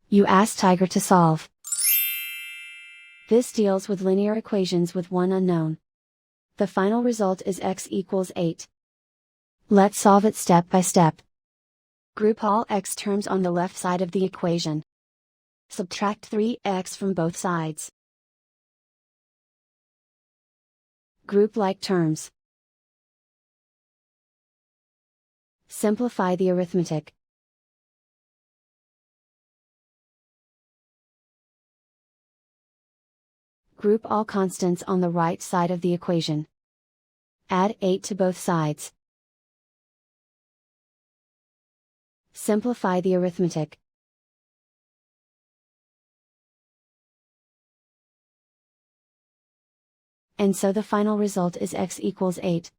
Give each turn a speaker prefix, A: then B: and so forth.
A: You ask Tiger to solve. This deals with linear equations with one unknown. The final result is x equals 8. Let's solve it step by step. Group all x terms on the left side of the equation. Subtract 3x from both sides. Group like terms. Simplify the arithmetic. Group all constants on the right side of the equation. Add 8 to both sides. Simplify the arithmetic. And so the final result is x equals 8.